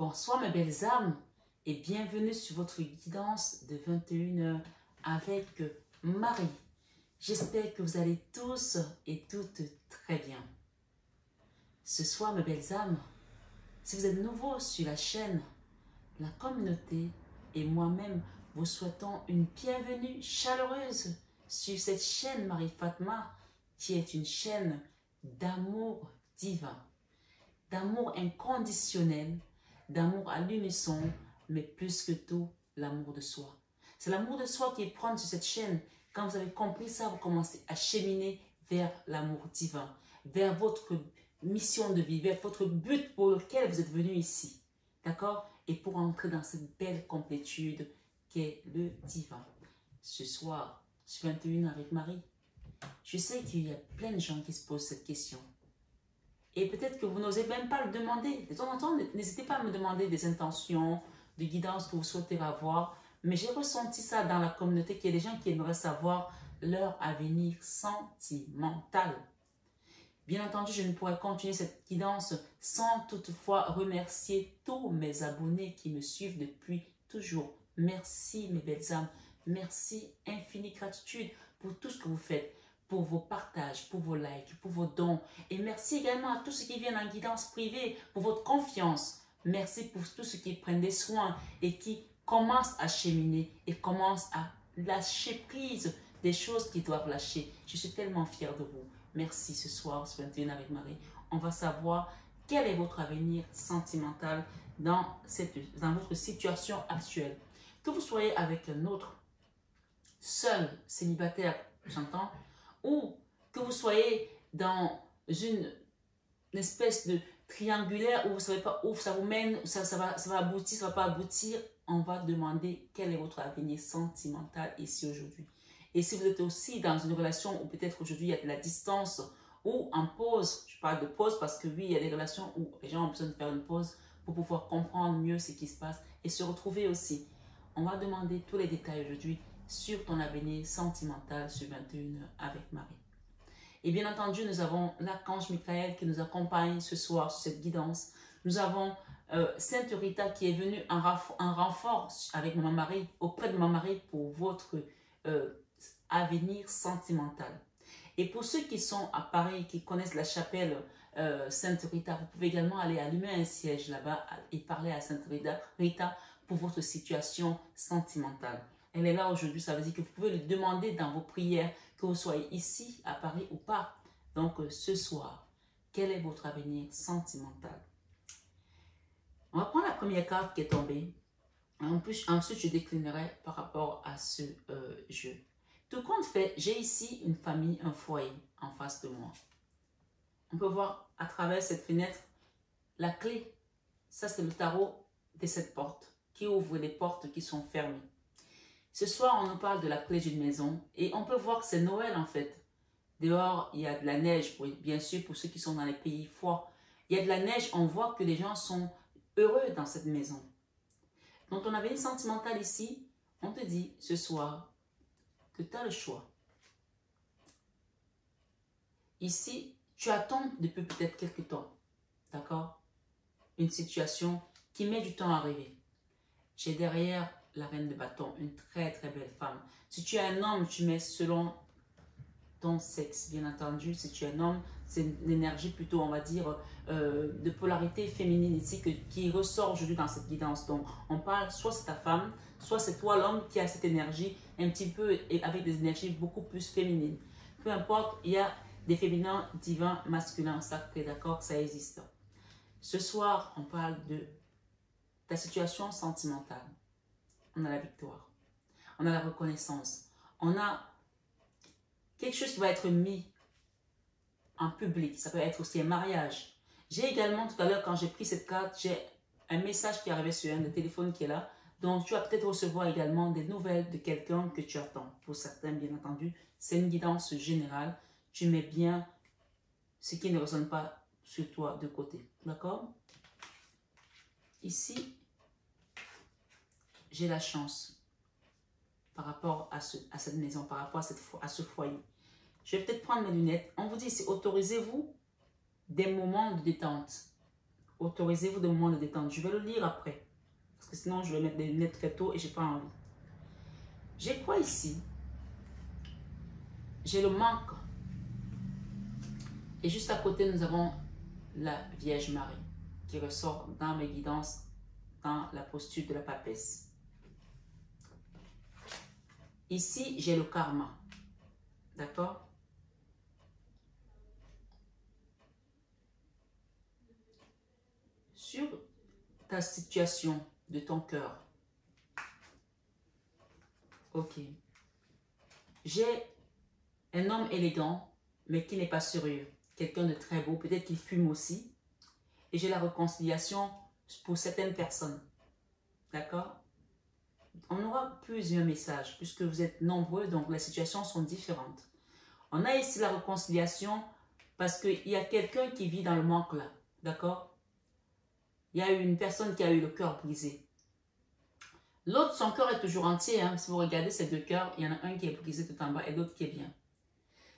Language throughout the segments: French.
Bonsoir mes belles âmes et bienvenue sur votre guidance de 21h avec Marie. J'espère que vous allez tous et toutes très bien. Ce soir mes belles âmes, si vous êtes nouveau sur la chaîne, la communauté et moi-même vous souhaitons une bienvenue chaleureuse sur cette chaîne Marie-Fatma qui est une chaîne d'amour divin, d'amour inconditionnel, d'amour à l'unisson, mais plus que tout, l'amour de soi. C'est l'amour de soi qui est prendre sur cette chaîne. Quand vous avez compris ça, vous commencez à cheminer vers l'amour divin, vers votre mission de vie, vers votre but pour lequel vous êtes venu ici. D'accord? Et pour entrer dans cette belle complétude qu'est le divin. Ce soir, sur 21 avec Marie, je sais qu'il y a plein de gens qui se posent cette question. Et peut-être que vous n'osez même pas le demander. De temps en temps, n'hésitez pas à me demander des intentions, de guidance que vous souhaitez avoir. Mais j'ai ressenti ça dans la communauté, qu'il y a des gens qui aimeraient savoir leur avenir sentimental. Bien entendu, je ne pourrais continuer cette guidance sans toutefois remercier tous mes abonnés qui me suivent depuis toujours. Merci mes belles âmes. Merci, infinie gratitude pour tout ce que vous faites, pour vos partages, pour vos likes, pour vos dons. Et merci également à tous ceux qui viennent en guidance privée pour votre confiance. Merci pour tous ceux qui prennent des soins et qui commencent à cheminer et commencent à lâcher prise des choses qu'ils doivent lâcher. Je suis tellement fière de vous. Merci ce soir, sur 21 avec Marie. On va savoir quel est votre avenir sentimental dans votre situation actuelle. Que vous soyez avec un autre, seul, célibataire, j'entends, ou que vous soyez dans une espèce de triangulaire où vous ne savez pas où ça vous mène, ça va aboutir, ça ne va pas aboutir, on va demander quel est votre avenir sentimental ici aujourd'hui. Et si vous êtes aussi dans une relation où peut-être aujourd'hui il y a de la distance ou en pause, je parle de pause parce que oui, il y a des relations où les gens ont besoin de faire une pause pour pouvoir comprendre mieux ce qui se passe et se retrouver aussi. On va demander tous les détails aujourd'hui sur ton avenir sentimental sur 21h avec Marie. Et bien entendu, nous avons l'archange Michael qui nous accompagne ce soir sur cette guidance. Nous avons Sainte Rita qui est venue en renfort avec Maman Marie, auprès de Maman Marie pour votre avenir sentimental. Et pour ceux qui sont à Paris, qui connaissent la chapelle Sainte Rita, vous pouvez également aller allumer un siège là-bas et parler à Sainte Rita pour votre situation sentimentale. Elle est là aujourd'hui, ça veut dire que vous pouvez lui demander dans vos prières, que vous soyez ici à Paris ou pas. Donc ce soir, quel est votre avenir sentimental? On va prendre la première carte qui est tombée. Ensuite, je déclinerai par rapport à ce jeu. Tout compte fait, j'ai ici une famille, un foyer en face de moi. On peut voir à travers cette fenêtre la clé. Ça, c'est le tarot de cette porte qui ouvre les portes qui sont fermées. Ce soir, on nous parle de la clé d'une maison et on peut voir que c'est Noël en fait. Dehors, il y a de la neige, bien sûr, pour ceux qui sont dans les pays froids. Il y a de la neige, on voit que les gens sont heureux dans cette maison. Donc, ton avenir sentimental ici, on te dit ce soir que tu as le choix. Ici, tu attends depuis peut-être quelques temps, d'accord? Une situation qui met du temps à arriver. J'ai derrière la reine de bâton, une très très belle femme. Si tu es un homme, tu mets selon ton sexe, bien entendu. Si tu es un homme, c'est une énergie plutôt, on va dire, de polarité féminine ici qui ressort aujourd'hui dans cette guidance. Donc, on parle, soit c'est ta femme, soit c'est toi l'homme qui a cette énergie un petit peu et avec des énergies beaucoup plus féminines. Peu importe, il y a des féminins, divins, masculins, sacrés, d'accord, ça existe. Ce soir, on parle de ta situation sentimentale. On a la victoire, on a la reconnaissance, on a quelque chose qui va être mis en public. Ça peut être aussi un mariage. J'ai également, tout à l'heure, quand j'ai pris cette carte, j'ai un message qui est arrivé sur un des téléphones qui est là. Donc, tu vas peut-être recevoir également des nouvelles de quelqu'un que tu attends. Pour certains, bien entendu, c'est une guidance générale. Tu mets bien ce qui ne résonne pas sur toi de côté. D'accord? Ici, j'ai la chance par rapport à cette maison, par rapport à ce foyer. Je vais peut-être prendre mes lunettes. On vous dit, c'est autorisez-vous des moments de détente. Autorisez-vous de moments de détente. Je vais le lire après. Parce que sinon, je vais mettre des lunettes très tôt et j'ai pas envie. J'ai quoi ici? J'ai le manque. Et juste à côté, nous avons la Vierge Marie qui ressort dans mes guidances, dans la posture de la papesse. Ici, j'ai le karma. D'accord? Sur ta situation de ton cœur. Ok. J'ai un homme élégant, mais qui n'est pas sérieux. Quelqu'un de très beau, peut-être qu'il fume aussi. Et j'ai la réconciliation pour certaines personnes. D'accord? On aura plusieurs messages, puisque vous êtes nombreux, donc les situations sont différentes. On a ici la réconciliation, parce qu'il y a quelqu'un qui vit dans le manque là. D'accord? Il y a une personne qui a eu le cœur brisé. L'autre, son cœur est toujours entier. Hein. Si vous regardez ces deux cœurs, il y en a un qui est brisé tout en bas et l'autre qui est bien.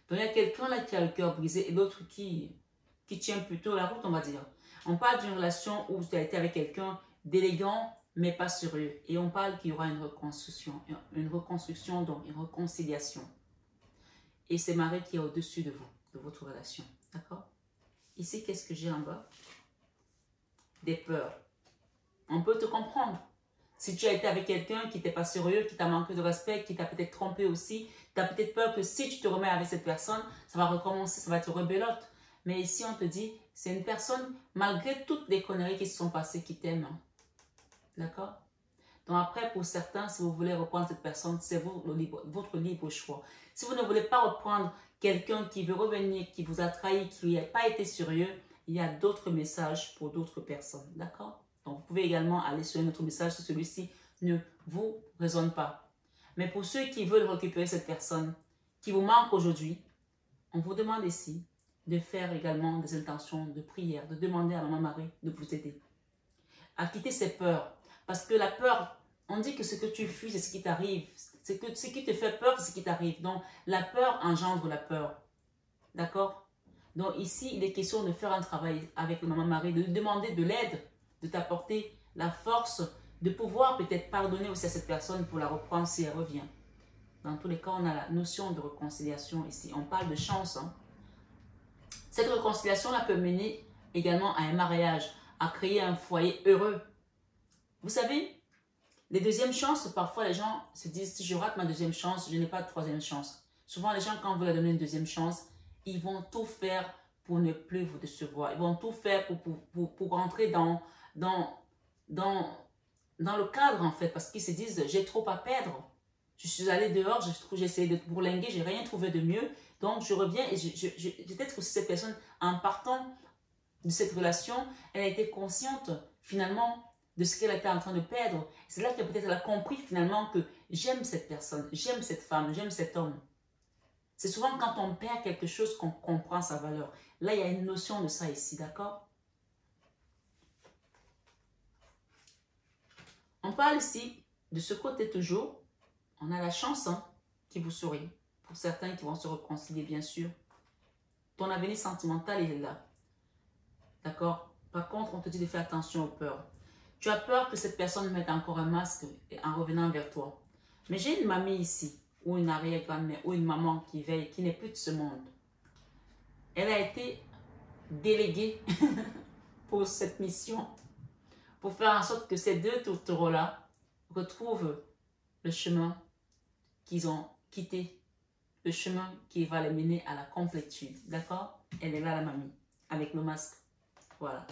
Donc, il y a quelqu'un là qui a le cœur brisé et l'autre qui tient plutôt la route, on va dire. On parle d'une relation où tu as été avec quelqu'un d'élégant, mais pas sérieux. Et on parle qu'il y aura une reconstruction, donc une réconciliation. Et c'est Marie qui est au-dessus de vous, de votre relation. D'accord? Ici, qu'est-ce que j'ai en bas? Des peurs. On peut te comprendre. Si tu as été avec quelqu'un qui n'était pas sérieux, qui t'a manqué de respect, qui t'a peut-être trompé aussi, tu as peut-être peur que si tu te remets avec cette personne, ça va recommencer, ça va être rebelote. Mais ici, on te dit, c'est une personne, malgré toutes les conneries qui se sont passées, qui t'aime. Hein. D'accord? Donc après, pour certains, si vous voulez reprendre cette personne, c'est votre libre choix. Si vous ne voulez pas reprendre quelqu'un qui veut revenir, qui vous a trahi, qui n'a pas été sérieux, il y a d'autres messages pour d'autres personnes. D'accord? Donc, vous pouvez également aller sur un autre message si celui-ci ne vous résonne pas. Mais pour ceux qui veulent récupérer cette personne qui vous manque aujourd'hui, on vous demande ici de faire également des intentions de prière, de demander à Maman Marie de vous aider à quitter ces peurs. Parce que la peur, on dit que ce que tu fuis, c'est ce qui t'arrive. Ce qui te fait peur, c'est ce qui t'arrive. Donc, la peur engendre la peur. D'accord? Donc, ici, il est question de faire un travail avec Maman Marie, de lui demander de l'aide, de t'apporter la force, de pouvoir peut-être pardonner aussi à cette personne pour la reprendre si elle revient. Dans tous les cas, on a la notion de réconciliation ici. On parle de chance. Hein. Cette réconciliation-là peut mener également à un mariage, à créer un foyer heureux. Vous savez, les deuxièmes chances, parfois les gens se disent, si je rate ma deuxième chance, je n'ai pas de troisième chance. Souvent, les gens, quand vous leur donnez une deuxième chance, ils vont tout faire pour ne plus vous décevoir. Ils vont tout faire pour rentrer dans le cadre, en fait, parce qu'ils se disent, j'ai trop à perdre. Je suis allée dehors, j'ai essayé de bourlinguer, j'ai rien trouvé de mieux. Donc, je reviens et peut-être que cette personne, en partant de cette relation, elle a été consciente, finalement, de ce qu'elle était en train de perdre. C'est là qu'elle peut-être a compris, finalement, que j'aime cette personne, j'aime cette femme, j'aime cet homme. C'est souvent quand on perd quelque chose qu'on comprend sa valeur. Là, il y a une notion de ça ici, d'accord? On parle ici, de ce côté toujours, on a la chance hein, qui vous sourit. Pour certains qui vont se réconcilier, bien sûr. Ton avenir sentimental, il est là. D'accord? Par contre, on te dit de faire attention aux peurs. Tu as peur que cette personne mette encore un masque en revenant vers toi. Mais j'ai une mamie ici, ou une arrière-grand-mère, ou une maman qui veille, qui n'est plus de ce monde. Elle a été déléguée pour cette mission, pour faire en sorte que ces deux tourtereaux-là retrouvent le chemin qu'ils ont quitté, le chemin qui va les mener à la complétude. D'accord? Elle est là, la mamie, avec le masque. Voilà.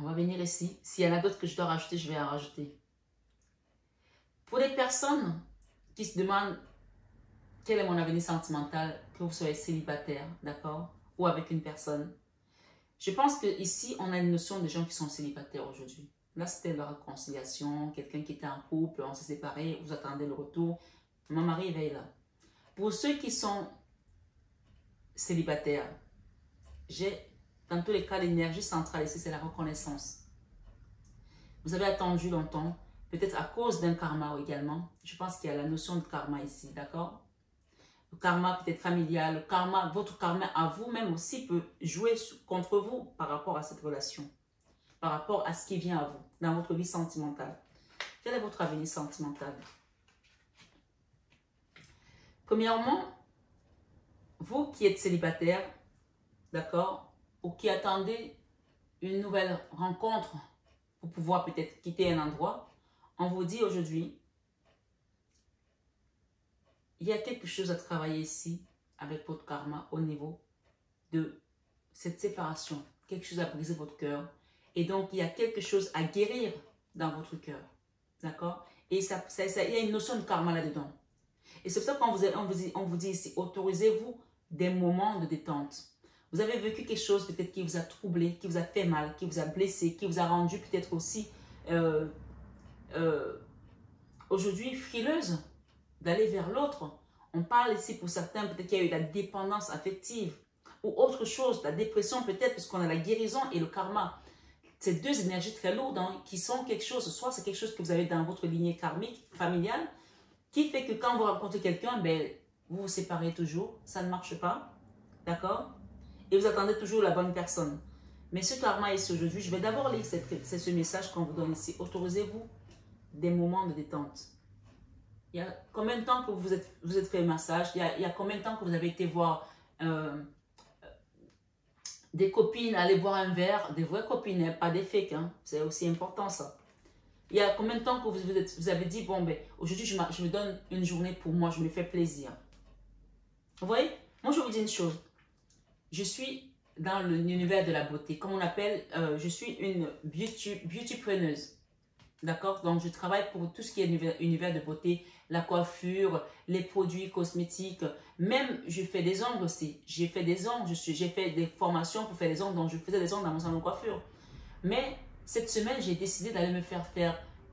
On va venir ici. S'il y en a d'autres que je dois rajouter, je vais en rajouter. Pour les personnes qui se demandent quel est mon avenir sentimental, que vous soyez célibataire, d'accord, ou avec une personne, je pense qu'ici, on a une notion de gens qui sont célibataires aujourd'hui. Là, c'était la réconciliation, quelqu'un qui était en couple, on s'est séparés, vous attendez le retour. Mon mari est là. Pour ceux qui sont célibataires, j'ai dans tous les cas l'énergie centrale ici, c'est la reconnaissance. Vous avez attendu longtemps, peut-être à cause d'un karma également. Je pense qu'il y a la notion de karma ici, d'accord? le karma peut-être familial, le karma, votre karma à vous-même aussi peut jouer contre vous par rapport à cette relation, par rapport à ce qui vient à vous dans votre vie sentimentale. Quel est votre avenir sentimental? Premièrement, vous qui êtes célibataire, d'accord, ou qui attendez une nouvelle rencontre pour pouvoir peut-être quitter un endroit, on vous dit aujourd'hui, il y a quelque chose à travailler ici avec votre karma au niveau de cette séparation. Quelque chose à briser votre cœur. Et donc, il y a quelque chose à guérir dans votre cœur. D'accord? Et il y a une notion de karma là-dedans. Et c'est pour ça qu'on vous dit ici, autorisez-vous des moments de détente. Vous avez vécu quelque chose peut-être qui vous a troublé, qui vous a fait mal, qui vous a blessé, qui vous a rendu peut-être aussi aujourd'hui frileuse d'aller vers l'autre. On parle ici pour certains, peut-être qu'il y a eu la dépendance affective ou autre chose, la dépression peut-être, parce qu'on a la guérison et le karma. Ces deux énergies très lourdes hein, qui sont quelque chose, soit c'est quelque chose que vous avez dans votre lignée karmique, familiale, qui fait que quand vous rencontrez quelqu'un, ben, vous vous séparez toujours, ça ne marche pas, d'accord? Et vous attendez toujours la bonne personne. Mais ce karma ici aujourd'hui, je vais d'abord lire ce message qu'on vous donne ici. Autorisez-vous des moments de détente. Il y a combien de temps que vous êtes fait un massage? Il y a combien de temps que vous avez été voir des copines, aller boire un verre, des vraies copines, pas des fakes, hein? C'est aussi important ça. Il y a combien de temps que vous avez dit, bon ben, aujourd'hui je me donne une journée pour moi, je me fais plaisir. Vous voyez? Moi je vous dis une chose, je suis dans l'univers de la beauté, comme on appelle, je suis une beautypreneuse. D'accord? Donc, je travaille pour tout ce qui est univers de beauté, la coiffure, les produits cosmétiques. Même, je fais des ongles aussi. J'ai fait des ongles, j'ai fait des formations pour faire des ongles. Donc, je faisais des ongles dans mon salon de coiffure. Mais, cette semaine, j'ai décidé d'aller me faire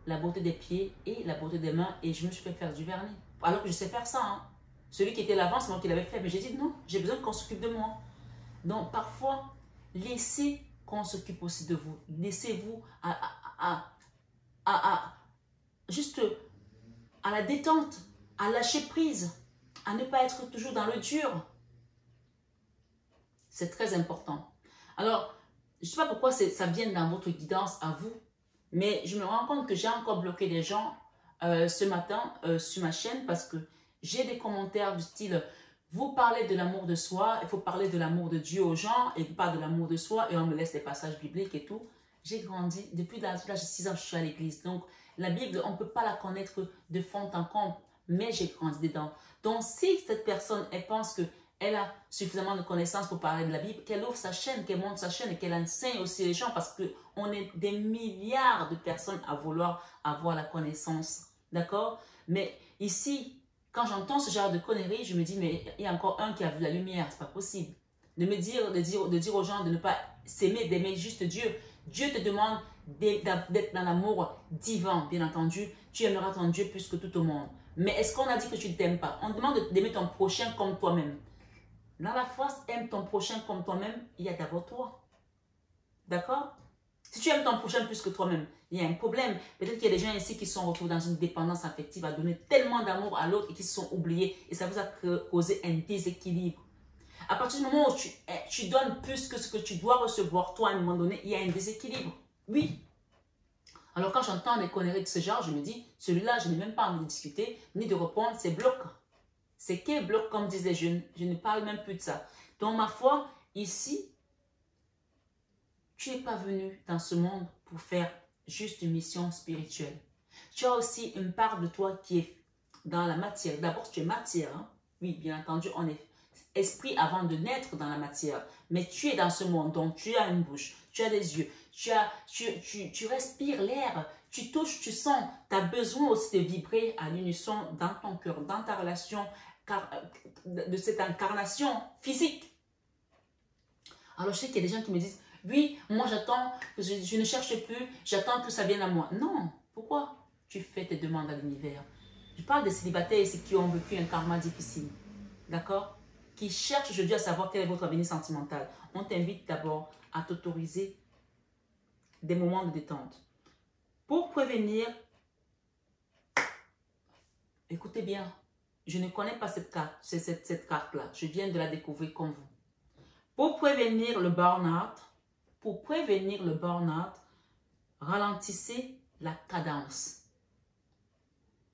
la beauté des pieds et la beauté des mains. Et je me suis fait faire du vernis. Alors que je sais faire ça. Hein. Celui qui était l'avant, c'est moi qui l'avais fait. Mais j'ai dit non, j'ai besoin qu'on s'occupe de moi. Donc, parfois, laissez qu'on s'occupe aussi de vous. Laissez-vous juste à la détente, à lâcher prise, à ne pas être toujours dans le dur. C'est très important. Alors, je ne sais pas pourquoi ça vient dans votre guidance à vous, mais je me rends compte que j'ai encore bloqué des gens ce matin sur ma chaîne parce que j'ai des commentaires du style « Vous parlez de l'amour de soi, il faut parler de l'amour de Dieu aux gens et pas de l'amour de soi et on me laisse les passages bibliques et tout. » J'ai grandi, depuis l'âge de 6 ans, je suis à l'église. Donc, la Bible, on ne peut pas la connaître de fond en comble, mais j'ai grandi dedans. Donc, si cette personne, elle pense qu'elle a suffisamment de connaissances pour parler de la Bible, qu'elle ouvre sa chaîne, qu'elle monte sa chaîne et qu'elle enseigne aussi les gens parce qu'on est des milliards de personnes à vouloir avoir la connaissance. D'accord? Mais ici, quand j'entends ce genre de conneries, je me dis, mais il y a encore un qui a vu la lumière, c'est pas possible. De dire aux gens de ne pas s'aimer, d'aimer juste Dieu. Dieu te demande d'être dans l'amour divin, bien entendu. Tu aimeras ton Dieu plus que tout au monde. Mais est-ce qu'on a dit que tu ne t'aimes pas? On te demande d'aimer ton prochain comme toi-même. Dans la foi, aime ton prochain comme toi-même, il y a d'abord toi. D'accord? Si tu aimes ton prochain plus que toi-même, il y a un problème. Peut-être qu'il y a des gens ici qui sont retrouvés dans une dépendance affective à donner tellement d'amour à l'autre et qui se sont oubliés. Et ça vous a causé un déséquilibre. À partir du moment où tu donnes plus que ce que tu dois recevoir, toi, à un moment donné, il y a un déséquilibre. Oui. Alors, quand j'entends des conneries de ce genre, je me dis, celui-là, je n'ai même pas envie de discuter, ni de répondre, c'est bloc. C'est qu'un bloc, comme disent les jeunes. Je ne parle même plus de ça. Donc, ma foi, ici, tu n'es pas venu dans ce monde pour faire juste une mission spirituelle. Tu as aussi une part de toi qui est dans la matière. D'abord, tu es matière. Hein? Oui, bien entendu, on est esprit avant de naître dans la matière. Mais tu es dans ce monde, donc tu as une bouche, tu as des yeux, tu respires l'air, tu touches, tu sens. Tu as besoin aussi de vibrer à l'unisson dans ton cœur, dans ta relation de cette incarnation physique. Alors je sais qu'il y a des gens qui me disent, oui, moi j'attends, je ne cherche plus, j'attends que ça vienne à moi. Non, pourquoi tu fais tes demandes à l'univers? Je parle des célibataires ici qui ont vécu un karma difficile, d'accord? Qui cherchent aujourd'hui à savoir quel est votre avenir sentimental. On t'invite d'abord à t'autoriser des moments de détente. Pour prévenir, écoutez bien, je ne connais pas cette carte, cette carte-là. Je viens de la découvrir comme vous. Pour prévenir le burn-out, ralentissez la cadence.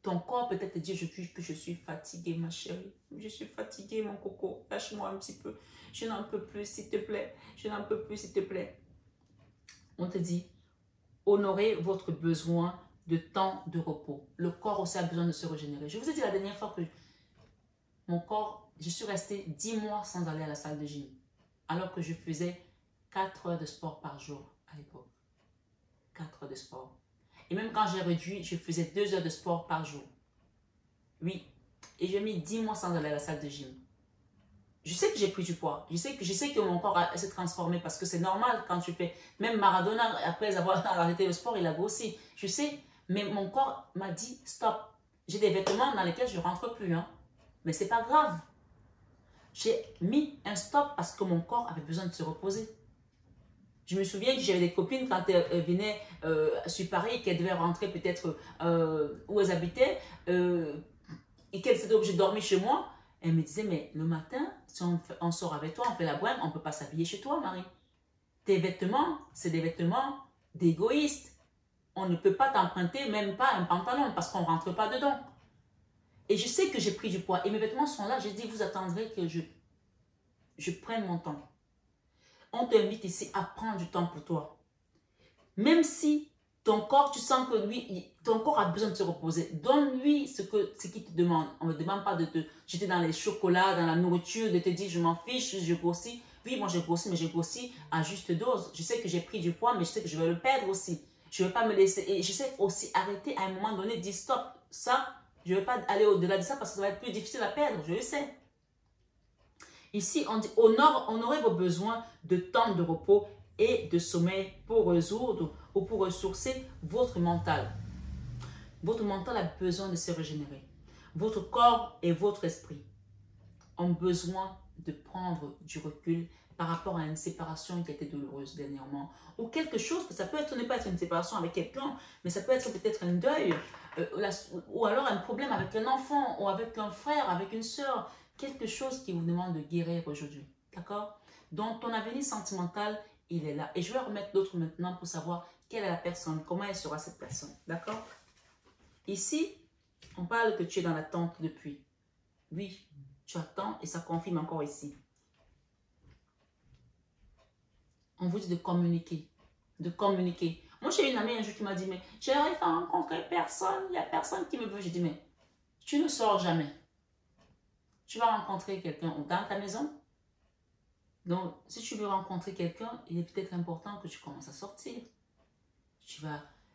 Ton corps peut-être te dit aujourd'hui que je suis fatiguée, ma chérie. Je suis fatiguée, mon coco. Lâche-moi un petit peu. Je n'en peux plus, s'il te plaît. Je n'en peux plus, s'il te plaît. On te dit, honorez votre besoin de temps de repos. Le corps aussi a besoin de se régénérer. Je vous ai dit la dernière fois que mon corps, je suis restée 10 mois sans aller à la salle de gym. Alors que je faisais 4 heures de sport par jour à l'époque. 4 heures de sport. Et même quand j'ai réduit, je faisais 2 heures de sport par jour. Oui. Et j'ai mis 10 mois sans aller à la salle de gym. Je sais que j'ai pris du poids. Je sais que mon corps s'est transformé parce que c'est normal quand tu fais. Même Maradona, après avoir arrêté le sport, il a grossi. Je sais, mais mon corps m'a dit stop. J'ai des vêtements dans lesquels je ne rentre plus. Hein. Mais ce n'est pas grave. J'ai mis un stop parce que mon corps avait besoin de se reposer. Je me souviens que j'avais des copines quand elles venaient sur Paris, qu'elles devaient rentrer peut-être où elles habitaient et qu'elles étaient obligées de dormir chez moi. Elles me disaient, mais le matin, si on sort avec toi, on fait la boîte, on ne peut pas s'habiller chez toi, Marie. Tes vêtements, c'est des vêtements d'égoïstes. On ne peut pas t'emprunter même pas un pantalon parce qu'on ne rentre pas dedans. Et je sais que j'ai pris du poids et mes vêtements sont là. J'ai dit, vous attendrez que je prenne mon temps. On t'invite ici à prendre du temps pour toi. Même si ton corps, tu sens que lui, ton corps a besoin de se reposer. Donne-lui ce qu'il te demande. On ne me demande pas de te jeter dans les chocolats, dans la nourriture, de te dire je m'en fiche, je grossis. Oui, moi j'ai grossi, mais j'ai grossi à juste dose. Je sais que j'ai pris du poids, mais je sais que je vais le perdre aussi. Je ne vais pas me laisser. Et je sais aussi arrêter à un moment donné, dire stop. Ça, je ne vais pas aller au-delà de ça parce que ça va être plus difficile à perdre. Je le sais. Ici, on dit honorez vos besoins de temps de repos et de sommeil pour résoudre ou pour ressourcer votre mental. Votre mental a besoin de se régénérer. Votre corps et votre esprit ont besoin de prendre du recul par rapport à une séparation qui a été douloureuse dernièrement. Ou quelque chose, ça peut être, ne pas être une séparation avec quelqu'un, mais ça peut être peut-être un deuil, ou alors un problème avec un enfant, ou avec un frère, avec une soeur. Quelque chose qui vous demande de guérir aujourd'hui. D'accord? Donc, ton avenir sentimental, il est là. Et je vais remettre l'autre maintenant pour savoir quelle est la personne, comment elle sera cette personne. D'accord? Ici, on parle que tu es dans l'attente depuis. Oui, tu attends et ça confirme encore ici. On vous dit de communiquer. De communiquer. Moi, j'ai une amie un jour qui m'a dit, mais j'arrive à rencontrer personne. Il n'y a personne qui me veut. J'ai dit, mais tu ne sors jamais. Tu vas rencontrer quelqu'un dans ta maison. Donc, si tu veux rencontrer quelqu'un, il est peut-être important que tu commences à sortir.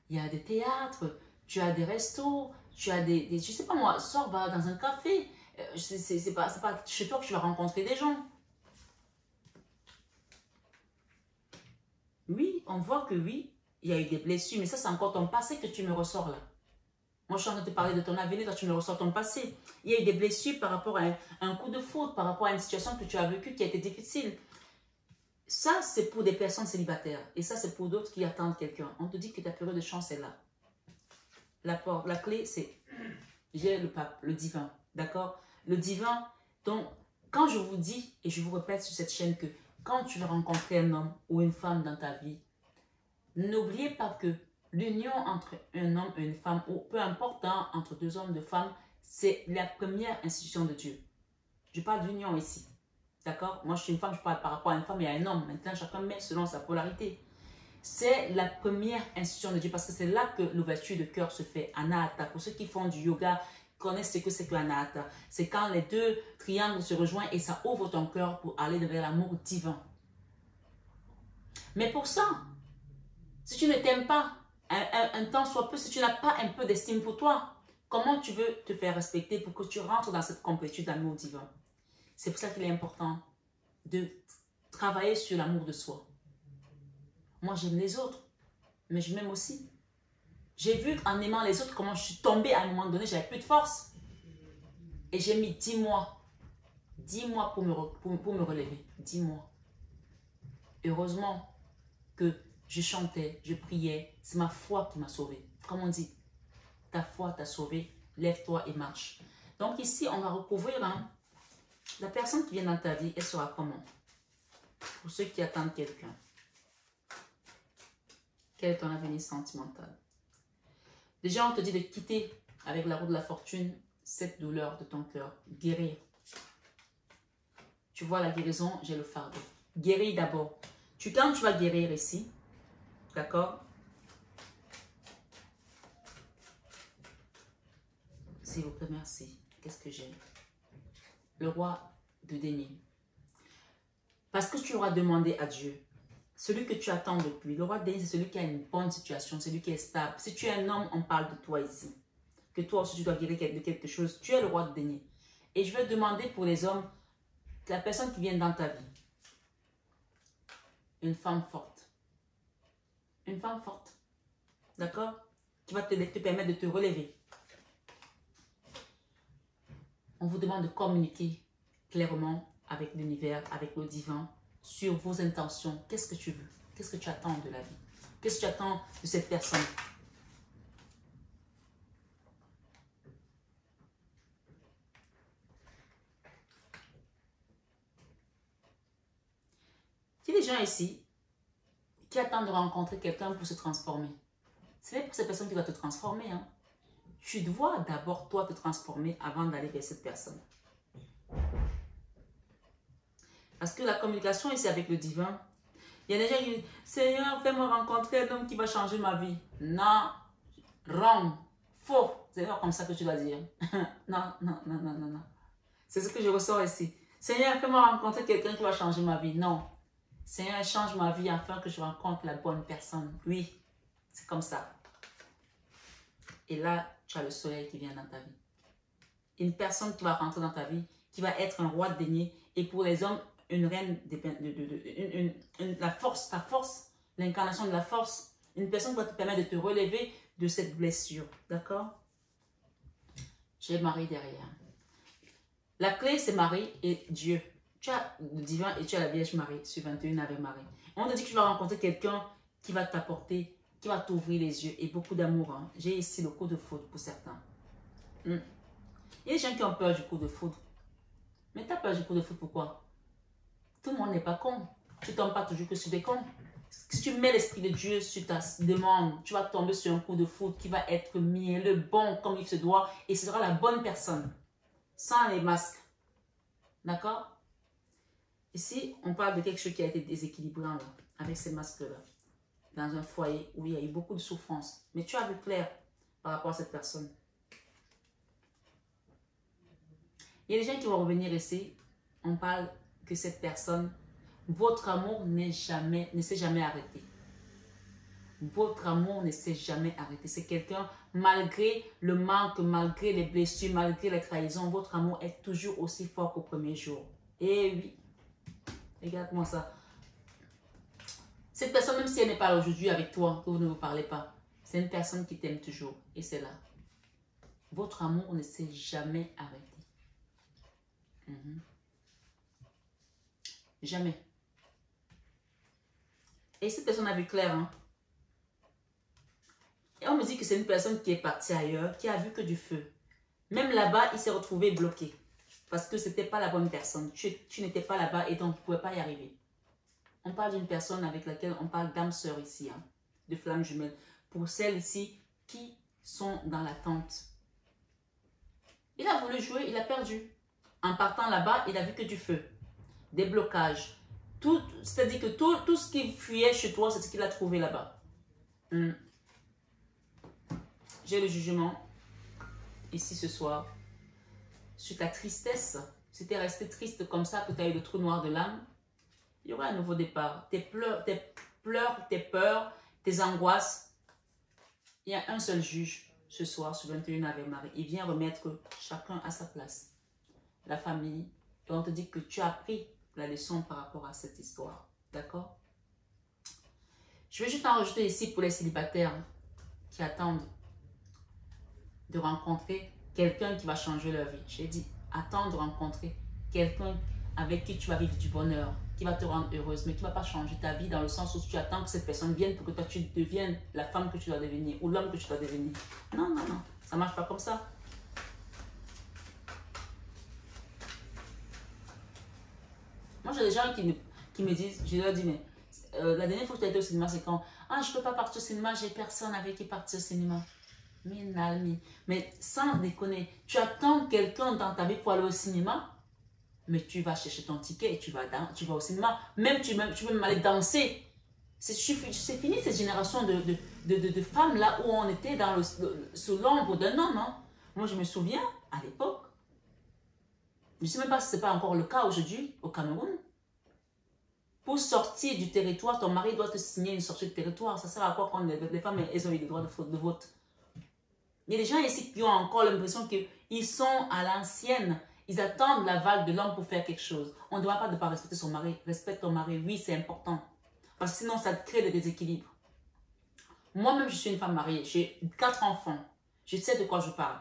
Il y a des théâtres, tu as des restos, tu as je sais pas moi, sors, va dans un café. C'est pas chez toi que tu vas rencontrer des gens. Oui, on voit que oui, il y a eu des blessures, mais ça, c'est encore ton passé que tu me ressors là. Moi, je suis en train de te parler de ton avenir, toi, tu me ressors ton passé. Il y a eu des blessures par rapport à un coup de foudre, par rapport à une situation que tu as vécue qui a été difficile. Ça, c'est pour des personnes célibataires. Et ça, c'est pour d'autres qui attendent quelqu'un. On te dit que ta période de chance est là. La clé, c'est j'ai le pape, le divin. D'accord? Le divin. Donc, quand je vous dis, et je vous répète sur cette chaîne que quand tu vas rencontrer un homme ou une femme dans ta vie, n'oubliez pas que l'union entre un homme et une femme, ou peu importe, hein, entre deux hommes, deux femmes, c'est la première institution de Dieu. Je parle d'union ici. D'accord? Moi, je suis une femme, je parle par rapport à une femme et à un homme. Maintenant, chacun met selon sa polarité. C'est la première institution de Dieu parce que c'est là que l'ouverture de cœur se fait. Anahata. Pour ceux qui font du yoga, connaissent ce que c'est que Anahata. C'est quand les deux triangles se rejoignent et ça ouvre ton cœur pour aller vers l'amour divin. Mais pour ça, si tu ne t'aimes pas, un temps soit peu, si tu n'as pas un peu d'estime pour toi, comment tu veux te faire respecter pour que tu rentres dans cette complétude d'amour divin? C'est pour ça qu'il est important de travailler sur l'amour de soi. Moi, j'aime les autres, mais je m'aime aussi. J'ai vu en aimant les autres comment je suis tombée à un moment donné, j'avais plus de force. Et j'ai mis 10 mois. 10 mois pour me relever. 10 mois. Heureusement que je chantais, je priais. C'est ma foi qui m'a sauvée. Comme on dit, ta foi t'a sauvé. Lève-toi et marche. Donc ici, on va recouvrir hein, la personne qui vient dans ta vie, elle sera comment? Pour ceux qui attendent quelqu'un. Quel est ton avenir sentimental? Déjà, on te dit de quitter avec la roue de la fortune cette douleur de ton cœur. Guérir. Tu vois la guérison, j'ai le fardeau. Guérir d'abord. Quand tu vas guérir ici, d'accord? S'il vous plaît, merci. Qu'est-ce que j'ai? Le roi de denier. Parce que tu auras demandé à Dieu. Celui que tu attends depuis. Le roi de denier, c'est celui qui a une bonne situation, celui qui est stable. Si tu es un homme, on parle de toi ici. Que toi aussi, tu dois guérir de quelque chose. Tu es le roi de denier. Et je vais demander pour les hommes, la personne qui vient dans ta vie. Une femme forte. Une femme forte. D'accord? Qui va te permettre de te relever. On vous demande de communiquer clairement avec l'univers, avec le divin, sur vos intentions. Qu'est-ce que tu veux? Qu'est-ce que tu attends de la vie? Qu'est-ce que tu attends de cette personne? Il y a des gens ici qui attendent de rencontrer quelqu'un pour se transformer. C'est pour cette personne qui va te transformer. Hein. Tu dois d'abord, toi, te transformer avant d'aller vers cette personne. Parce que la communication ici avec le divin, il y a des gens qui disent, Seigneur, fais-moi rencontrer un homme qui va changer ma vie. Non, wrong, faux. C'est pas comme ça que tu dois dire. Non, non, non, non, non, non. C'est ce que je ressors ici. Seigneur, fais-moi rencontrer quelqu'un qui va changer ma vie. Non. Seigneur, change ma vie afin que je rencontre la bonne personne. Oui, c'est comme ça. Et là, tu as le soleil qui vient dans ta vie. Une personne qui va rentrer dans ta vie, qui va être un roi de denier. Et pour les hommes, une reine, la force, ta force, l'incarnation de la force. Une personne qui va te permettre de te relever de cette blessure. D'accord? J'ai Marie derrière. La clé, c'est Marie et Dieu. Tu as le divin et tu as la Vierge Marie sur 21 Ave Marie. On te dit que tu vas rencontrer quelqu'un qui va t'apporter, qui va t'ouvrir les yeux et beaucoup d'amour. Hein. J'ai ici le coup de foudre pour certains. Il y a des gens qui ont peur du coup de foudre. Mais tu as peur du coup de foudre, pourquoi? Tout le monde n'est pas con. Tu ne tombes pas toujours que sur des cons. Si tu mets l'esprit de Dieu sur ta demande, tu vas tomber sur un coup de foudre qui va être mielleux, bon comme il se doit et ce sera la bonne personne. Sans les masques. D'accord? Ici, on parle de quelque chose qui a été déséquilibrant là, avec ces masques-là. Dans un foyer où il y a eu beaucoup de souffrance. Mais tu as vu clair par rapport à cette personne. Il y a des gens qui vont revenir ici. On parle que cette personne, votre amour ne s'est jamais arrêté. Votre amour ne s'est jamais arrêté. C'est quelqu'un, malgré le manque, malgré les blessures, malgré les trahisons, votre amour est toujours aussi fort qu'au premier jour. Et oui. Regarde-moi ça. Cette personne, même si elle n'est pas là aujourd'hui avec toi, que vous ne vous parlez pas, c'est une personne qui t'aime toujours. Et c'est là. Votre amour ne s'est jamais arrêté. Jamais. Et cette personne a vu clair. Hein? Et on me dit que c'est une personne qui est partie ailleurs, qui a vu que du feu. Même là-bas, il s'est retrouvé bloqué. Parce que ce n'était pas la bonne personne. Tu n'étais pas là-bas et donc tu ne pouvais pas y arriver. On parle d'une personne avec laquelle on parle d'âme sœur ici, hein, de flammes jumelles. Pour celles ici qui sont dans l'attente. Il a voulu jouer, il a perdu. En partant là-bas, il a vu que du feu. Des blocages. C'est-à-dire que tout ce qui fuyait chez toi, c'est ce qu'il a trouvé là-bas. J'ai le jugement ici ce soir. Sur ta tristesse, si tu es resté triste comme ça, que tu as eu le trou noir de l'âme, il y aura un nouveau départ. Tes pleurs, tes peurs, tes angoisses. Il y a un seul juge ce soir sur 21 Ave Marie. Il vient remettre chacun à sa place. La famille. Et on te dit que tu as appris la leçon par rapport à cette histoire. D'accord? Je vais juste en rajouter ici pour les célibataires qui attendent de rencontrer quelqu'un qui va changer leur vie. J'ai dit, attends de rencontrer quelqu'un avec qui tu vas vivre du bonheur, qui va te rendre heureuse, mais qui ne va pas changer ta vie dans le sens où tu attends que cette personne vienne pour que toi tu deviennes la femme que tu dois devenir ou l'homme que tu dois devenir. Non, non, non, ça ne marche pas comme ça. Moi, j'ai des gens qui me disent, je leur dis, mais la dernière fois que tu as été au cinéma, c'est quand? Ah, je ne peux pas partir au cinéma, j'ai personne avec qui partir au cinéma. Mais sans déconner, tu attends quelqu'un dans ta vie pour aller au cinéma, mais tu vas chercher ton ticket et tu vas au cinéma. Tu peux même aller danser. C'est fini cette génération de femmes là où on était sous l'ombre d'un homme. Hein. Moi, je me souviens, à l'époque, je ne sais même pas si ce n'est pas encore le cas aujourd'hui au Cameroun. Pour sortir du territoire, ton mari doit te signer une sortie de territoire. Ça sert à quoi quand les femmes elles ont eu le droit de vote? Il y a des gens ici qui ont encore l'impression qu'ils sont à l'ancienne. Ils attendent l'aval de l'homme pour faire quelque chose. On ne doit pas respecter son mari. Respecte ton mari, oui, c'est important. Parce que sinon, ça te crée des déséquilibres. Moi-même, je suis une femme mariée. J'ai 4 enfants. Je sais de quoi je parle.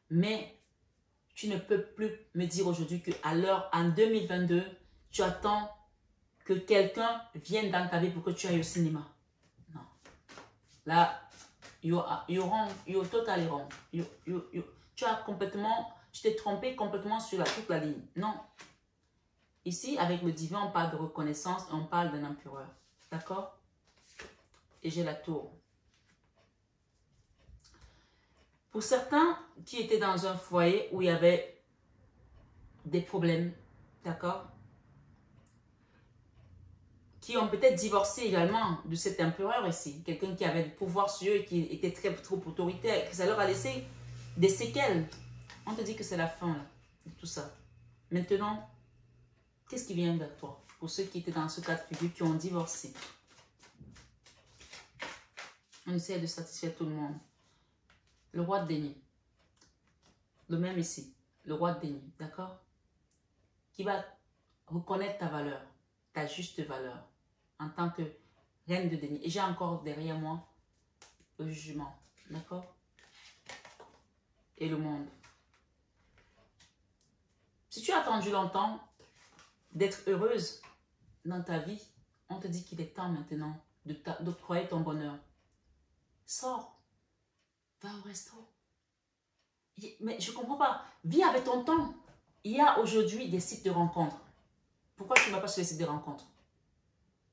Mais tu ne peux plus me dire aujourd'hui qu'à l'heure, en 2022, tu attends que quelqu'un vienne dans ta vie pour que tu ailles au cinéma. Non. Là, you're totally wrong. Tu t'es trompé complètement sur toute la ligne. Non. Ici, avec le divin, on parle de reconnaissance, on parle d'un empereur. D'accord? Et j'ai la tour. Pour certains qui étaient dans un foyer où il y avait des problèmes, d'accord? Qui ont peut-être divorcé également de cet empereur ici. Quelqu'un qui avait le pouvoir sur eux et qui était trop autoritaire. Que ça leur a laissé des séquelles. On te dit que c'est la fin là, de tout ça. Maintenant, qu'est-ce qui vient vers toi? Pour ceux qui étaient dans ce cas de figure, qui ont divorcé. On essaie de satisfaire tout le monde. Le roi de denier. Le même ici. Le roi de denier. D'accord? Qui va reconnaître ta valeur. Ta juste valeur. En tant que reine de denier. Et j'ai encore derrière moi le jugement. D'accord? Et le monde. Si tu as attendu longtemps d'être heureuse dans ta vie, on te dit qu'il est temps maintenant d'octroyer ton bonheur. Sors. Va au resto. Mais je ne comprends pas. Vis avec ton temps. Il y a aujourd'hui des sites de rencontres. Pourquoi tu ne vas pas sur les sites de rencontres?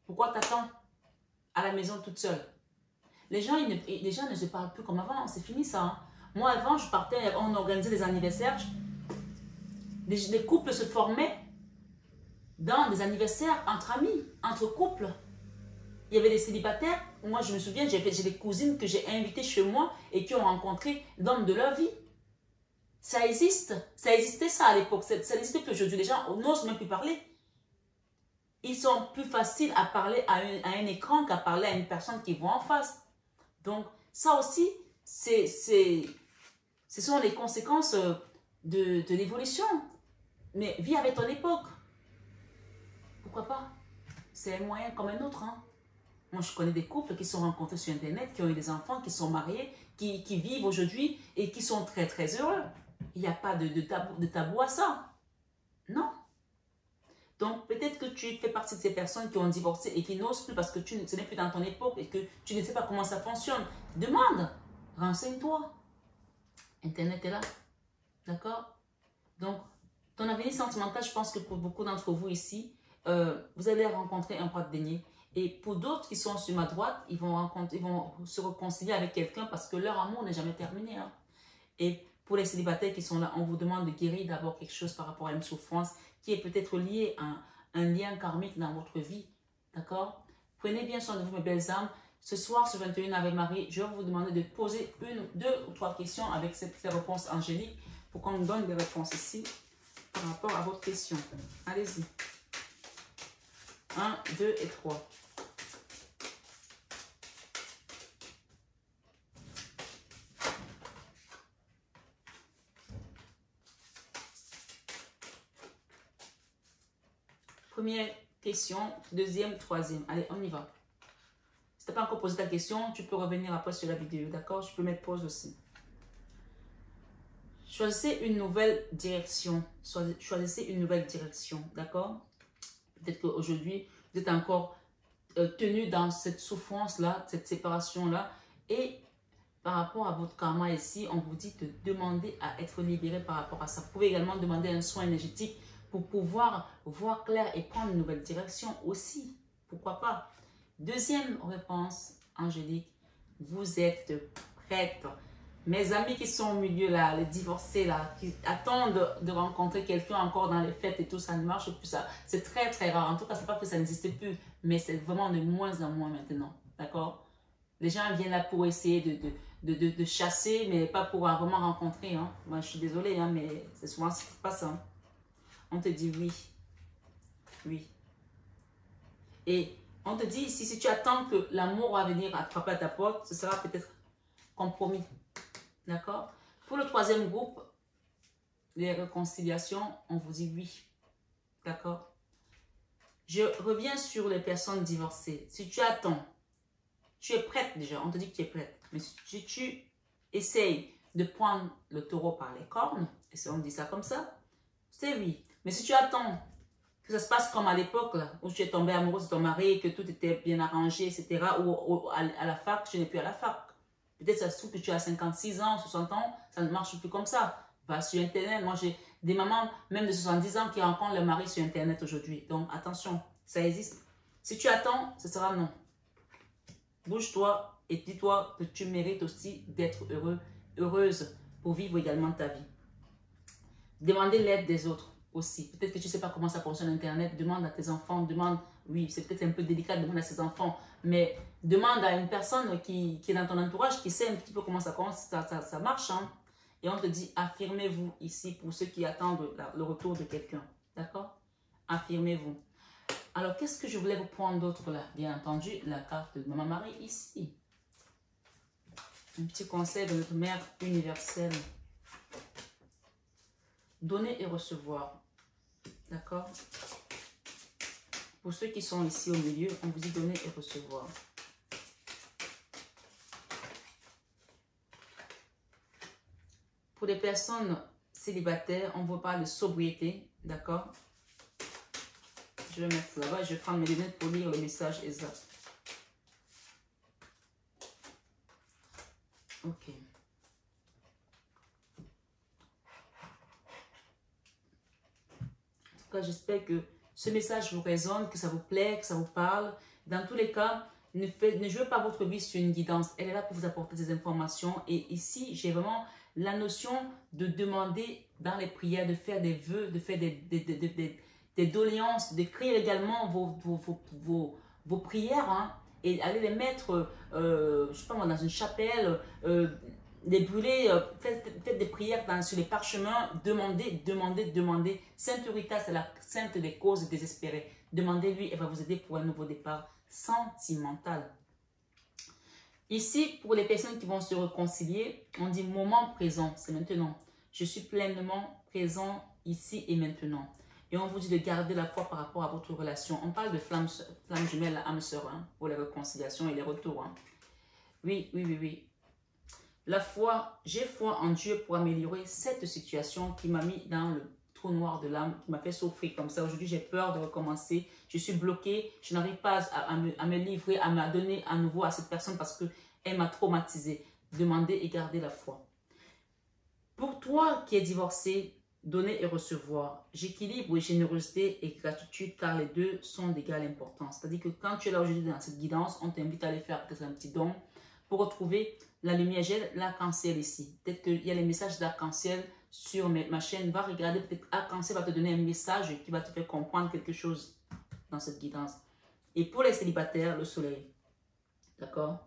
Pourquoi t'attends à la maison toute seule? Les gens ne se parlent plus comme avant. C'est fini ça. Hein? Moi, avant, je partais, on organisait des anniversaires. Les couples se formaient dans des anniversaires entre amis, entre couples. Il y avait des célibataires. Moi, je me souviens, j'ai des cousines que j'ai invitées chez moi et qui ont rencontré l'homme de leur vie. Ça existe. Ça existait ça à l'époque. Ça n'existe plus aujourd'hui. Les gens n'osent même plus parler. Ils sont plus faciles à parler à un écran qu'à parler à une personne qui voit en face. Donc, ça aussi, ce sont les conséquences de l'évolution. Mais vis avec ton époque. Pourquoi pas? C'est un moyen comme un autre. Hein? Moi, je connais des couples qui se sont rencontrés sur Internet, qui ont eu des enfants, qui sont mariés, qui vivent aujourd'hui et qui sont très, très heureux. Il n'y a pas de tabou à ça. Non. Donc, peut-être que tu fais partie de ces personnes qui ont divorcé et qui n'osent plus parce que ce n'est plus dans ton époque et que tu ne sais pas comment ça fonctionne. Demande. Renseigne-toi. Internet est là. D'accord? Donc, ton avenir sentimental, je pense que pour beaucoup d'entre vous ici, vous allez rencontrer un roi de denier. Et pour d'autres qui sont sur ma droite, ils vont se réconcilier avec quelqu'un parce que leur amour n'est jamais terminé. Hein. Et pour les célibataires qui sont là, on vous demande de guérir d'abord quelque chose par rapport à une souffrance qui est peut-être liée à un lien karmique dans votre vie. D'accord? Prenez bien soin de vous, mes belles âmes. Ce soir, sur 21 Ave Marie, je vais vous demander de poser 1, 2 ou 3 questions avec ces réponses angéliques pour qu'on nous donne des réponses ici par rapport à votre question. Allez-y. 1, 2 et 3. Première question, deuxième, troisième. Allez, on y va. Si tu n'as pas encore posé ta question, tu peux revenir après sur la vidéo, d'accord? Je peux mettre pause aussi. Choisissez une nouvelle direction. Choisissez une nouvelle direction, d'accord? Peut-être qu'aujourd'hui, vous êtes encore tenu dans cette souffrance-là, cette séparation-là. Et par rapport à votre karma ici, on vous dit de demander à être libéré par rapport à ça. Vous pouvez également demander un soin énergétique pour pouvoir voir clair et prendre une nouvelle direction aussi. Pourquoi pas? Deuxième réponse, Angélique, vous êtes prête. Mes amis qui sont au milieu là, les divorcés là, qui attendent de rencontrer quelqu'un encore dans les fêtes et tout, ça ne marche plus. Ça, c'est très très rare. En tout cas, c'est pas que ça n'existe plus, mais c'est vraiment de moins en moins maintenant. D'accord? Les gens viennent là pour essayer de chasser, mais pas pour vraiment rencontrer. Hein. Moi, je suis désolée, hein, mais c'est souvent ce qui se passe. Hein. On te dit oui. Oui. Et on te dit ici, si tu attends que l'amour va venir attraper à ta porte, ce sera peut-être compromis. D'accord? Pour le troisième groupe, les réconciliations, on vous dit oui. D'accord? Je reviens sur les personnes divorcées. Si tu attends, tu es prête déjà, on te dit que tu es prête. Mais si tu essayes de prendre le taureau par les cornes, et si on dit ça comme ça, c'est oui. Mais si tu attends que ça se passe comme à l'époque, où tu es tombé amoureuse de ton mari, que tout était bien arrangé, etc., ou à la fac, tu n'es plus à la fac. Peut-être ça se trouve que tu as 56 ans, 60 ans, ça ne marche plus comme ça. Va sur Internet. Moi, j'ai des mamans, même de 70 ans, qui rencontrent leur mari sur Internet aujourd'hui. Donc, attention, ça existe. Si tu attends, ce sera non. Bouge-toi et dis-toi que tu mérites aussi d'être heureux, heureuse pour vivre également ta vie. Demandez l'aide des autres aussi. Peut-être que tu ne sais pas comment ça fonctionne Internet. Demande à tes enfants, demande, oui, c'est peut-être un peu délicat de demander à ses enfants, mais demande à une personne qui est dans ton entourage, qui sait un petit peu comment ça marche. Hein. Et on te dit, affirmez-vous ici pour ceux qui attendent le retour de quelqu'un. D'accord? Affirmez-vous. Alors, qu'est-ce que je voulais vous prendre d'autre là? Bien entendu, la carte de Maman Marie ici. Un petit conseil de notre mère universelle. Donner et recevoir. D'accord? Pour ceux qui sont ici au milieu, on vous dit donner et recevoir. Pour les personnes célibataires, on vous parle de sobriété. D'accord? Je vais mettre là-bas. Je vais prendre mes lunettes pour lire le message exact. Ok. En tout cas, j'espère que ce message vous résonne, que ça vous plaît, que ça vous parle. Dans tous les cas, ne jouez pas votre vie sur une guidance. Elle est là pour vous apporter des informations. Et ici, j'ai vraiment la notion de demander dans les prières, de faire des vœux, de faire des doléances, d'écrire également vos prières, hein, et aller les mettre, je sais pas moi, dans une chapelle, les brûler, faites des prières sur les parchemins, demandez. Sainte Rita, c'est la sainte des causes désespérées. Demandez-lui, elle va vous aider pour un nouveau départ sentimental. Ici, pour les personnes qui vont se réconcilier, on dit moment présent, c'est maintenant. Je suis pleinement présent ici et maintenant. Et on vous dit de garder la foi par rapport à votre relation. On parle de flamme jumelle, âme sœur, hein, pour les réconciliations et les retours. Hein. Oui. La foi, j'ai foi en Dieu pour améliorer cette situation qui m'a mis dans le trou noir de l'âme, qui m'a fait souffrir comme ça. Aujourd'hui, j'ai peur de recommencer. Je suis bloquée. Je n'arrive pas à me livrer, à me donner à nouveau à cette personne parce qu'elle m'a traumatisée. Demandez et gardez la foi. Pour toi qui es divorcé, donner et recevoir. J'équilibre générosité et gratitude car les deux sont d'égale importance. C'est-à-dire que quand tu es là aujourd'hui dans cette guidance, on t'invite à aller faire peut-être un petit don pour retrouver la lumière. J'ai l'arc-en-ciel ici. Peut-être qu'il y a les messages d'arc-en-ciel sur ma chaîne. Va regarder, peut-être arc-en-ciel va te donner un message qui va te faire comprendre quelque chose dans cette guidance. Et pour les célibataires, le soleil. D'accord?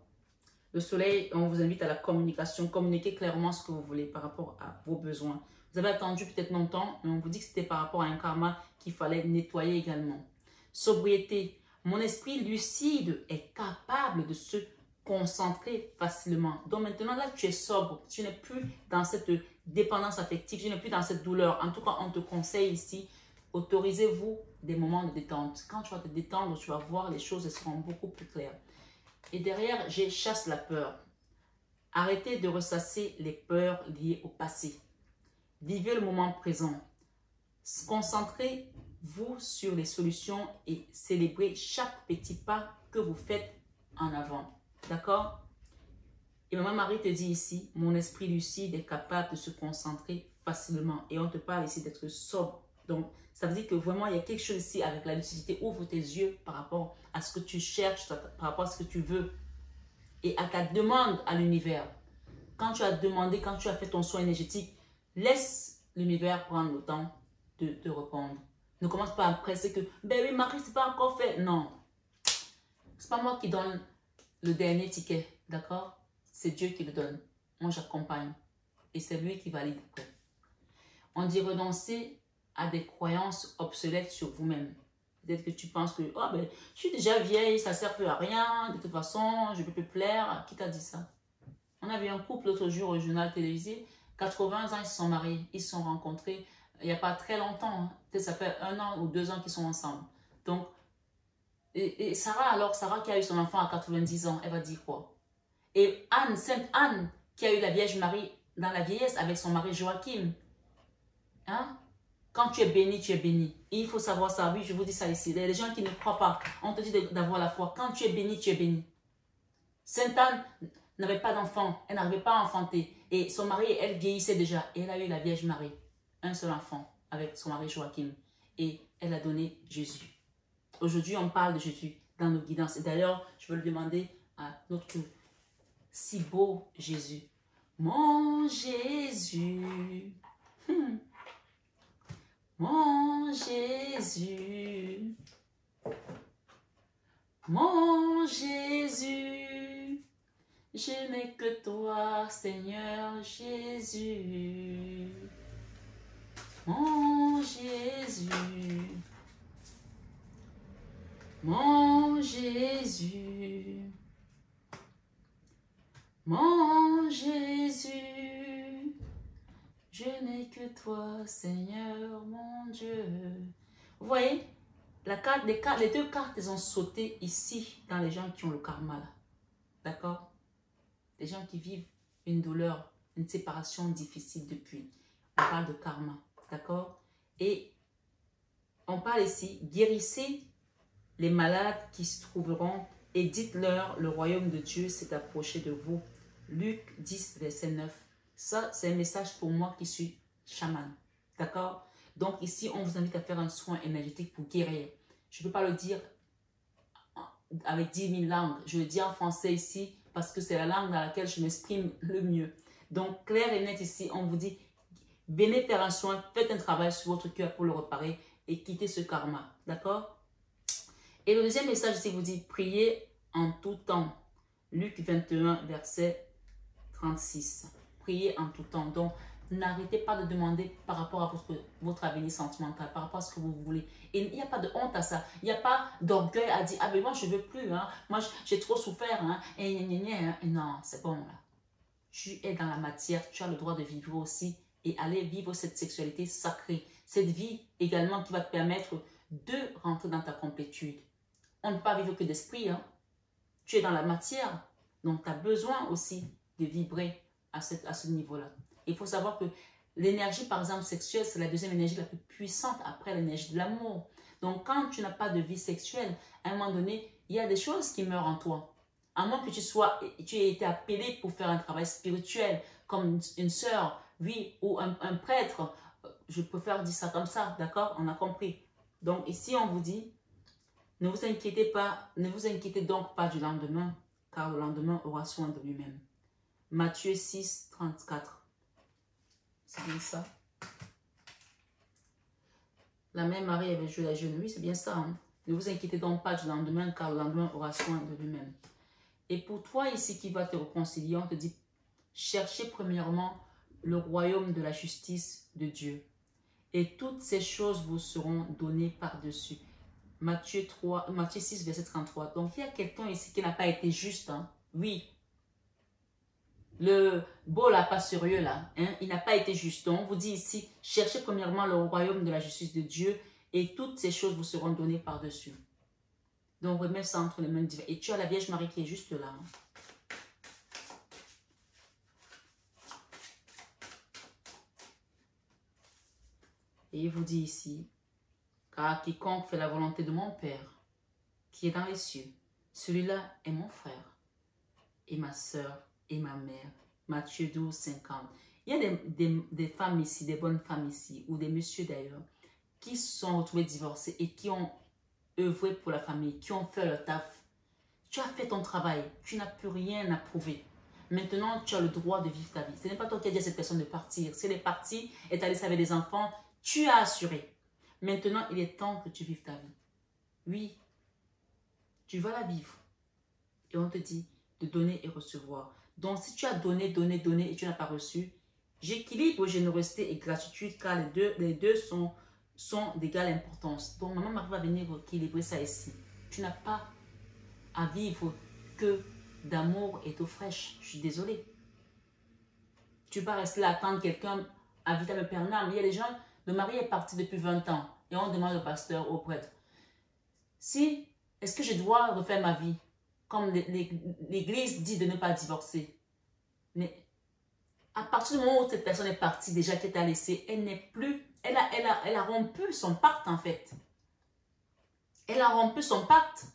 Le soleil, on vous invite à la communication. Communiquez clairement ce que vous voulez par rapport à vos besoins. Vous avez attendu peut-être longtemps, mais on vous dit que c'était par rapport à un karma qu'il fallait nettoyer également. Sobriété. Mon esprit lucide est capable de se concentrer facilement. Donc maintenant, là, tu es sobre. Tu n'es plus dans cette dépendance affective. Tu n'es plus dans cette douleur. En tout cas, on te conseille ici, autorisez-vous des moments de détente. Quand tu vas te détendre, tu vas voir les choses, elles seront beaucoup plus claires. Et derrière, j'ai chasse la peur. Arrêtez de ressasser les peurs liées au passé. Vivez le moment présent. Concentrez-vous sur les solutions et célébrez chaque petit pas que vous faites en avant. D'accord? Et Maman Marie te dit ici, mon esprit lucide est capable de se concentrer facilement. Et on te parle ici d'être sobre Donc, ça veut dire que vraiment, il y a quelque chose ici avec la lucidité. Ouvre tes yeux par rapport à ce que tu cherches, par rapport à ce que tu veux et à ta demande à l'univers. Quand tu as demandé, quand tu as fait ton soin énergétique, laisse l'univers prendre le temps de te répondre. Ne commence pas à presser que, ben oui, Marie, c'est pas encore fait. Non. C'est pas moi qui donne le dernier ticket, d'accord? C'est Dieu qui le donne. Moi, j'accompagne. Et c'est lui qui valide après. On dit renoncer à des croyances obsolètes sur vous-même. Peut-être que tu penses que, oh ben, je suis déjà vieille, ça ne sert plus à rien, de toute façon, je ne peux plus plaire. Qui t'a dit ça? On a vu un couple l'autre jour au journal télévisé, 80 ans, ils se sont mariés, ils se sont rencontrés il n'y a pas très longtemps. Hein. Peut-être ça fait 1 an ou 2 ans qu'ils sont ensemble. Donc, et Sarah, alors, Sarah qui a eu son enfant à 90 ans, elle va dire quoi? Et Anne, Sainte Anne, qui a eu la Vierge Marie dans la vieillesse avec son mari Joachim. Hein? Quand tu es béni, tu es béni. Et il faut savoir ça. Oui, je vous dis ça ici. Les gens qui ne croient pas, on te dit d'avoir la foi. Quand tu es béni, tu es béni. Sainte Anne n'avait pas d'enfant. Elle n'arrivait pas à enfanter. Et son mari, elle vieillissait déjà. Et elle a eu la Vierge Marie. Un seul enfant avec son mari Joachim. Et elle a donné Jésus. Aujourd'hui, on parle de Jésus dans nos guidances. Et d'ailleurs, je veux le demander à notre si beau Jésus. Mon Jésus. Mon Jésus. Mon Jésus. Je n'ai que toi, Seigneur Jésus. Mon Jésus. Mon Jésus. Mon Jésus. Je n'ai que toi, Seigneur, mon Dieu. Vous voyez, les 2 cartes, elles ont sauté ici dans les gens qui ont le karma là. D'accord? Les gens qui vivent une douleur, une séparation difficile depuis. On parle de karma. D'accord? Et on parle ici, guérissez les malades qui se trouveront et dites-leur, le royaume de Dieu s'est approché de vous. Luc 10, verset 9. Ça, c'est un message pour moi qui suis chaman. D'accord? Donc ici, on vous invite à faire un soin énergétique pour guérir. Je ne peux pas le dire avec 10 000 langues. Je le dis en français ici parce que c'est la langue dans laquelle je m'exprime le mieux. Donc, clair et net ici, on vous dit, venez faire un soin, faites un travail sur votre cœur pour le réparer et quittez ce karma. D'accord? Et le deuxième message ici vous dit, priez en tout temps. Luc 21, verset 36. Priez en tout temps. Donc, n'arrêtez pas de demander par rapport à votre avenir sentimental, par rapport à ce que vous voulez. Et il n'y a pas de honte à ça. Il n'y a pas d'orgueil à dire, ah ben moi je ne veux plus, hein. Moi j'ai trop souffert. Hein. Et non, c'est bon là. Tu es dans la matière, tu as le droit de vivre aussi et aller vivre cette sexualité sacrée. Cette vie également qui va te permettre de rentrer dans ta complétude. On ne peut pas vivre que d'esprit. Hein. Tu es dans la matière. Donc, tu as besoin aussi de vibrer à ce niveau-là. Il faut savoir que l'énergie, par exemple, sexuelle, c'est la deuxième énergie la plus puissante après l'énergie de l'amour. Donc, quand tu n'as pas de vie sexuelle, à un moment donné, il y a des choses qui meurent en toi. À moins que tu aies été appelé pour faire un travail spirituel, comme une sœur, oui, ou un prêtre. Je préfère dire ça comme ça, d'accord? On a compris. Donc, ici, on vous dit, ne vous inquiétez pas, ne vous inquiétez donc pas du lendemain, car le lendemain aura soin de lui-même. Matthieu 6, 34. C'est bien ça. La mère Marie avait joué la jeune. Oui, c'est bien ça. Hein? Ne vous inquiétez donc pas du lendemain, car le lendemain aura soin de lui-même. Et pour toi ici qui va te réconcilier, on te dit, cherchez premièrement le royaume de la justice de Dieu. Et toutes ces choses vous seront données par-dessus. Matthieu 6, verset 33. Donc, il y a quelqu'un ici qui n'a pas été juste. Hein? Oui. Le beau là, pas sérieux là. Hein? Il n'a pas été juste. Donc, on vous dit ici, cherchez premièrement le royaume de la justice de Dieu et toutes ces choses vous seront données par-dessus. Donc, remets ça entre les mains divines. Et tu as la Vierge Marie qui est juste là. Hein? Et il vous dit ici, car quiconque fait la volonté de mon Père, qui est dans les cieux, celui-là est mon frère, et ma soeur, et ma mère. Matthieu 12, 50. Il y a des femmes ici, des bonnes femmes ici, ou des messieurs d'ailleurs, qui se sont retrouvés divorcés et qui ont œuvré pour la famille, qui ont fait leur taf. Tu as fait ton travail, tu n'as plus rien à prouver. Maintenant, tu as le droit de vivre ta vie. Ce n'est pas toi qui as dit à cette personne de partir. Si elle est partie, est allée avec des enfants, tu as assuré. Maintenant, il est temps que tu vives ta vie. Oui, tu vas la vivre. Et on te dit de donner et recevoir. Donc, si tu as donné et tu n'as pas reçu, j'équilibre générosité et gratitude car les deux sont d'égale importance. Donc, maman Marie va venir équilibrer ça ici. Tu n'as pas à vivre que d'amour et d'eau fraîche. Je suis désolée. Tu ne vas pas rester là à attendre quelqu'un à vitam aeternam. Il y a des gens, le mari est parti depuis 20 ans et on demande au pasteur, au prêtre, est-ce que je dois refaire ma vie? Comme l'Église dit de ne pas divorcer. Mais à partir du moment où cette personne est partie, déjà qu'elle t'a laissé, elle n'est plus, elle a rompu son pacte en fait. Elle a rompu son pacte.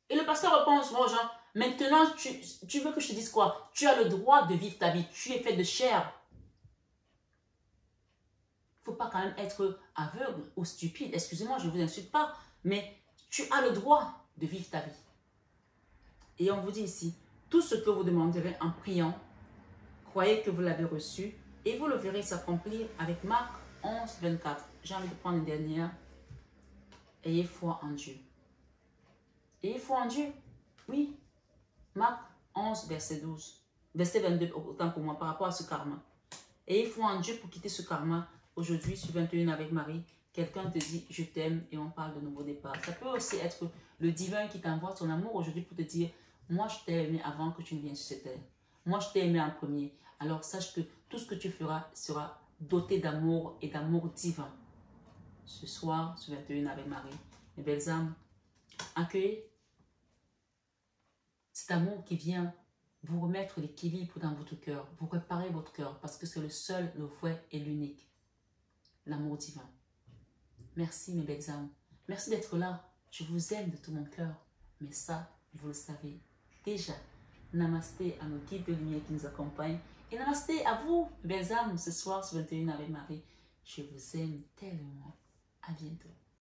Et le pasteur répond souvent aux gens, maintenant tu veux que je te dise quoi? Tu as le droit de vivre ta vie, tu es fait de chair. Il ne faut pas quand même être aveugle ou stupide. Excusez-moi, je ne vous insulte pas, mais tu as le droit de vivre ta vie. Et on vous dit ici, tout ce que vous demanderez en priant, croyez que vous l'avez reçu et vous le verrez s'accomplir avec Marc 11, 24. J'ai envie de prendre une dernière. Ayez foi en Dieu. Ayez foi en Dieu. Oui. Marc 11, verset 12. Verset 22, autant pour moi, par rapport à ce karma. Ayez foi en Dieu pour quitter ce karma. Aujourd'hui, sur 21 avec Marie, quelqu'un te dit « je t'aime » et on parle de nouveau départ. Ça peut aussi être le divin qui t'envoie son amour aujourd'hui pour te dire « moi, je t'ai aimé avant que tu ne viennes sur cette terre. Moi, je t'ai aimé en premier. Alors, sache que tout ce que tu feras sera doté d'amour et d'amour divin. » Ce soir, sur 21 avec Marie, mes belles âmes, accueillez cet amour qui vient vous remettre l'équilibre dans votre cœur, vous réparer votre cœur, parce que c'est le seul, le vrai et l'unique. L'amour divin. Merci mes belles âmes. Merci d'être là. Je vous aime de tout mon cœur. Mais ça, vous le savez déjà. Namasté à nos guides de lumière qui nous accompagnent. Et namasté à vous, mes belles âmes, ce soir sur 21 avec Marie. Je vous aime tellement. À bientôt.